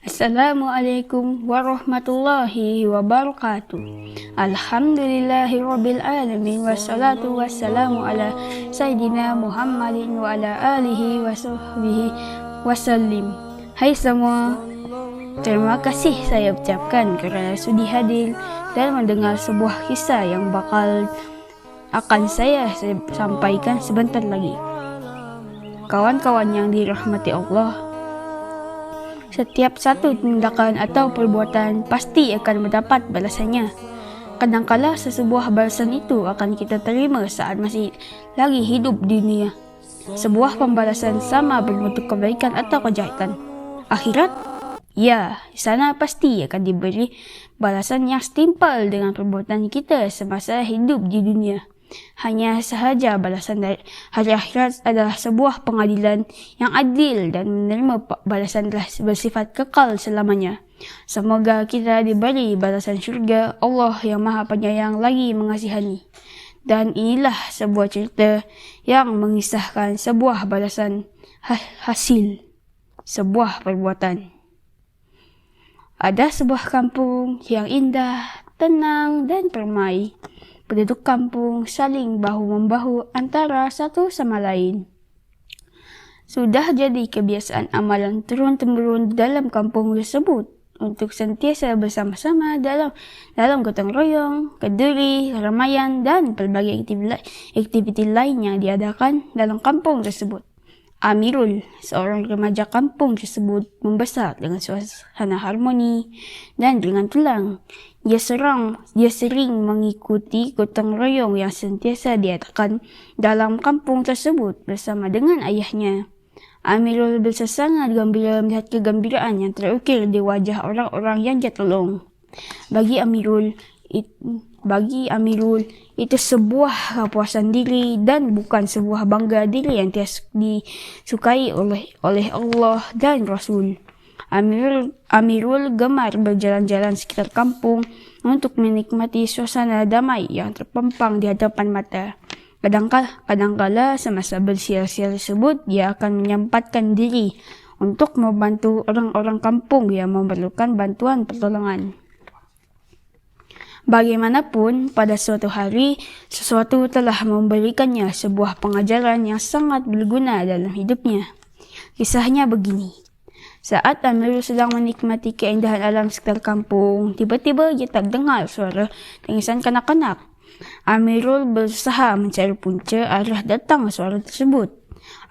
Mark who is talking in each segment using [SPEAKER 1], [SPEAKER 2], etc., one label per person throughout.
[SPEAKER 1] Assalamualaikum warahmatullahi wabarakatuh. Alhamdulillahirabbil alamin wassalatu wassalamu ala sayyidina Muhammadin wa ala alihi wasahbihi wasallim. Hai semua, terima kasih saya ucapkan kerana sudi hadir dan mendengar sebuah kisah yang akan saya sampaikan sebentar lagi. Kawan-kawan yang dirahmati Allah, setiap satu tindakan atau perbuatan pasti akan mendapat balasannya. Kadangkala sesebuah balasan itu akan kita terima saat masih lagi hidup di dunia. Sebuah pembalasan sama berbentuk kebaikan atau kejahatan. Akhirat? Ya, di sana pasti akan diberi balasan yang setimpal dengan perbuatan kita semasa hidup di dunia. Hanya sahaja balasan dari hari akhirat adalah sebuah pengadilan yang adil dan menerima balasan telah bersifat kekal selamanya. Semoga kita diberi balasan syurga Allah yang Maha Penyayang lagi mengasihani. Dan inilah sebuah cerita yang mengisahkan sebuah balasan hasil sebuah perbuatan. Ada sebuah kampung yang indah, tenang dan permai. Penduduk kampung saling bahu-membahu antara satu sama lain. Sudah jadi kebiasaan amalan turun-temurun dalam kampung tersebut untuk sentiasa bersama-sama dalam gotong royong, keduri, keramaian dan pelbagai aktiviti lainnya diadakan dalam kampung tersebut. Amirul, seorang remaja kampung tersebut, membesar dengan suasana harmoni dan dengan tulang. Dia sering mengikuti gotong royong yang sentiasa diadakan dalam kampung tersebut bersama dengan ayahnya. Amirul bersesangat gembira melihat kegembiraan yang terukir di wajah orang-orang yang dia tolong. Bagi Amirul, itu sebuah kepuasan diri dan bukan sebuah bangga diri yang disukai oleh Allah dan Rasul. Amirul gemar berjalan-jalan sekitar kampung untuk menikmati suasana damai yang terpampang di hadapan mata. Kadangkala semasa bersiar-siar tersebut, dia akan menyempatkan diri untuk membantu orang-orang kampung yang memerlukan bantuan pertolongan. Bagaimanapun, pada suatu hari, sesuatu telah memberikannya sebuah pengajaran yang sangat berguna dalam hidupnya. Kisahnya begini. Saat Amirul sedang menikmati keindahan alam sekitar kampung, tiba-tiba dia terdengar suara tangisan kanak-kanak. Amirul berusaha mencari punca arah datang suara tersebut.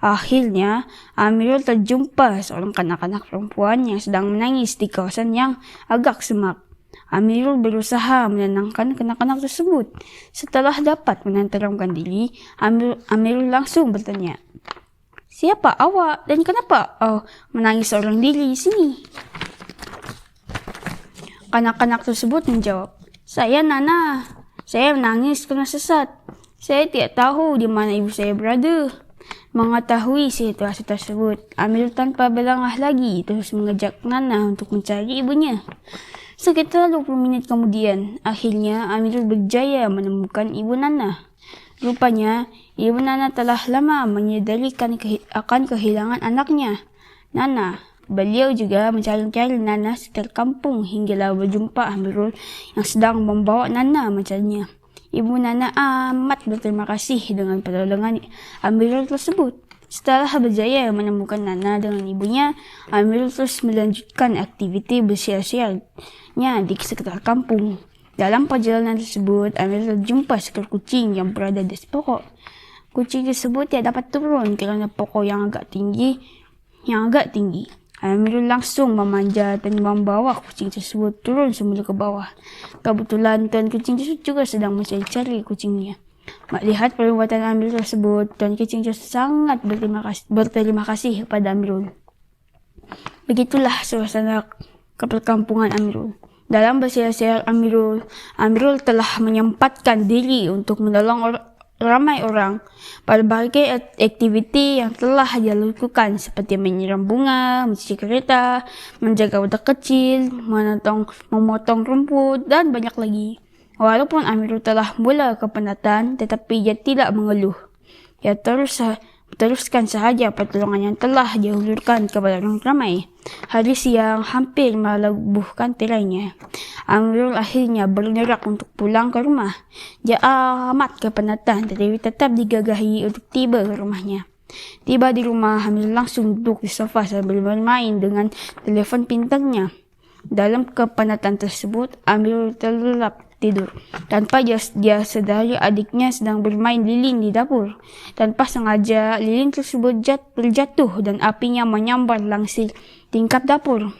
[SPEAKER 1] Akhirnya, Amirul terjumpa seorang kanak-kanak perempuan yang sedang menangis di kawasan yang agak semak. Amirul berusaha menenangkan kanak-kanak tersebut. Setelah dapat menenteramkan diri, Amirul langsung bertanya, "Siapa awak dan kenapa menangis seorang diri di sini?" Kanak-kanak tersebut menjawab, "Saya Nana. Saya menangis kerana sesat. Saya tidak tahu di mana ibu saya berada." Mengetahui situasi tersebut, Amirul tanpa berlengah lagi terus mengajak Nana untuk mencari ibunya. Sekitar 20 minit kemudian, akhirnya Amirul berjaya menemukan ibu Nana. Rupanya, ibu Nana telah lama menyadari akan kehilangan anaknya, Nana. Beliau juga mencari-cari Nana sekitar kampung hinggalah berjumpa Amirul yang sedang membawa Nana mencarinya. Ibu Nana amat berterima kasih dengan pertolongan Amirul tersebut. Setelah berjaya menemukan Nana dengan ibunya, Amirul terus melanjutkan aktiviti bersiar-siarnya di sekitar kampung. Dalam perjalanan tersebut, Amirul terjumpa seekor kucing yang berada di pokok. Kucing tersebut tidak dapat turun kerana pokok yang agak tinggi. Amirul langsung memanjat dan membawa kucing tersebut turun semula ke bawah. Kebetulan tuan kucing tersebut juga sedang mencari kucingnya. Melihat perbuatan Amirul tersebut, tuan kucing tersebut sangat berterima kasih kepada Amirul. Begitulah suasana perkampungan Amirul. Dalam bersiar-siar Amirul telah menyempatkan diri untuk menolong ramai orang. Berbagai aktiviti yang telah dia lakukan seperti menyiram bunga, mencuci kereta, menjaga budak kecil, memotong rumput dan banyak lagi. Walaupun Amirul telah mula kepenatan, tetapi dia tidak mengeluh. Ia terus Teruskan sahaja pertolongan yang telah dia hulurkan kepada orang ramai. Hari siang hampir melebuhkan tirainya. Amirul akhirnya bergerak untuk pulang ke rumah. Dia amat kepenatan tetapi tetap digagahi untuk tiba ke rumahnya. Tiba di rumah, Amirul langsung duduk di sofa sambil bermain dengan telefon pintarnya. Dalam kepenatan tersebut, Amirul terlelap tidur. Tanpa dia sedari adiknya sedang bermain lilin di dapur. Tanpa sengaja, lilin tersebut terjatuh dan apinya menyambar langsir tingkap dapur.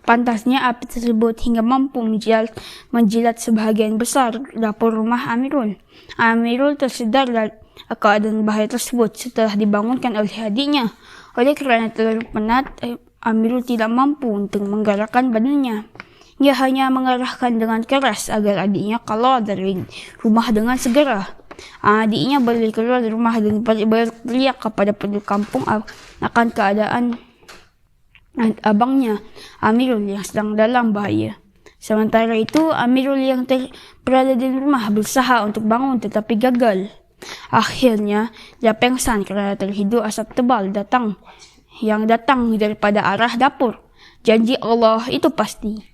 [SPEAKER 1] Pantasnya api tersebut hingga mampu menjilat sebahagian besar dapur rumah Amirul. Amirul tersedar dari keadaan bahaya tersebut setelah dibangunkan oleh adiknya. Oleh kerana terlalu penat, Amirul tidak mampu untuk menggerakkan badannya. Ia hanya mengarahkan dengan keras agar adiknya keluar dari rumah dengan segera. Adiknya berlari keluar dari rumah dan berteriak kepada penduduk kampung akan keadaan abangnya, Amirul, yang sedang dalam bahaya. Sementara itu, Amirul yang berada di rumah berusaha untuk bangun tetapi gagal. Akhirnya, dia pingsan kerana terhidur asap tebal yang datang daripada arah dapur. Janji Allah itu pasti.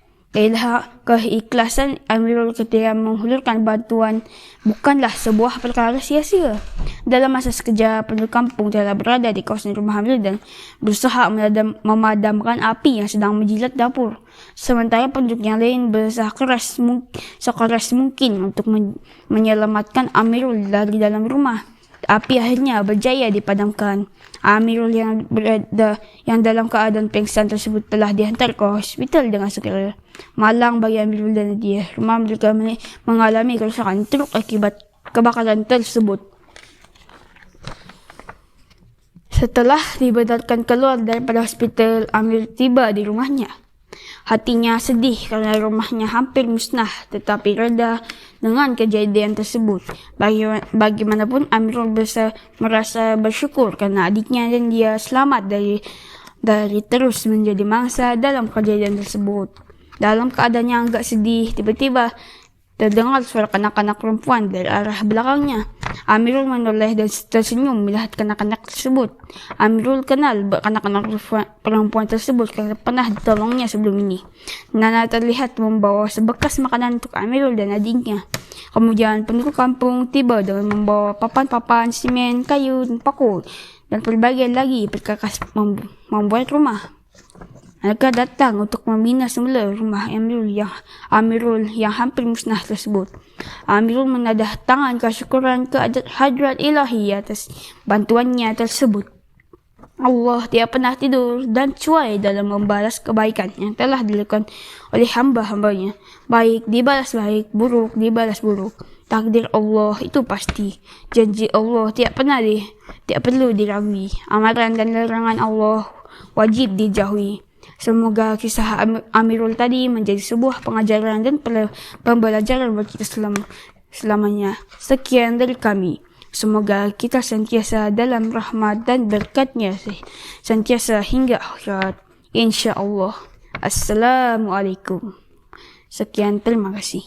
[SPEAKER 1] Keikhlasan Amirul ketika menghulurkan bantuan bukanlah sebuah perkara sia-sia. Dalam masa sekejap, penduduk kampung telah berada di kawasan rumah Amirul dan berusaha memadamkan api yang sedang menjilat dapur. Sementara penduduk yang lain berusaha sekeras mungkin untuk menyelamatkan Amirul dari dalam rumah. Api akhirnya berjaya dipadamkan. Amirul yang dalam keadaan pingsan tersebut telah dihantar ke hospital dengan segera. Malang bagi Amirul dan dia. Rumah mereka mengalami kerusakan teruk akibat kebakaran tersebut. Setelah dibenarkan keluar daripada hospital, Amirul tiba di rumahnya. Hatinya sedih kerana rumahnya hampir musnah tetapi reda dengan kejadian tersebut. Bagaimanapun Amirul merasa bersyukur kerana adiknya dan dia selamat dari terus menjadi mangsa dalam kejadian tersebut. Dalam keadaan yang agak sedih, tiba-tiba terdengar suara kanak-kanak perempuan dari arah belakangnya. Amirul menoleh dan tersenyum melihat kanak-kanak tersebut. Amirul kenal kanak-kanak perempuan tersebut kerana pernah ditolongnya sebelum ini. Nana terlihat membawa sebekas makanan untuk Amirul dan adiknya. Kemudian penduduk kampung tiba dengan membawa papan-papan, semen, kayu, dan paku dan pelbagai lagi perkakas membuat rumah. Mereka datang untuk membina semula rumah Amirul yang hampir musnah tersebut. Amirul menadah tangan kesyukuran ke hadrat ilahi atas bantuannya tersebut. Allah tidak pernah tidur dan cuai dalam membalas kebaikan yang telah dilakukan oleh hamba-hambanya. Baik dibalas baik, buruk dibalas buruk. Takdir Allah itu pasti. Janji Allah tidak perlu diragukan. Amaran dan larangan Allah wajib dijauhi. Semoga kisah Amirul tadi menjadi sebuah pengajaran dan pembelajaran bagi kita selamanya. Sekian dari kami. Semoga kita sentiasa dalam rahmat dan berkatnya sentiasa hingga akhirat. InsyaAllah. Assalamualaikum. Sekian, terima kasih.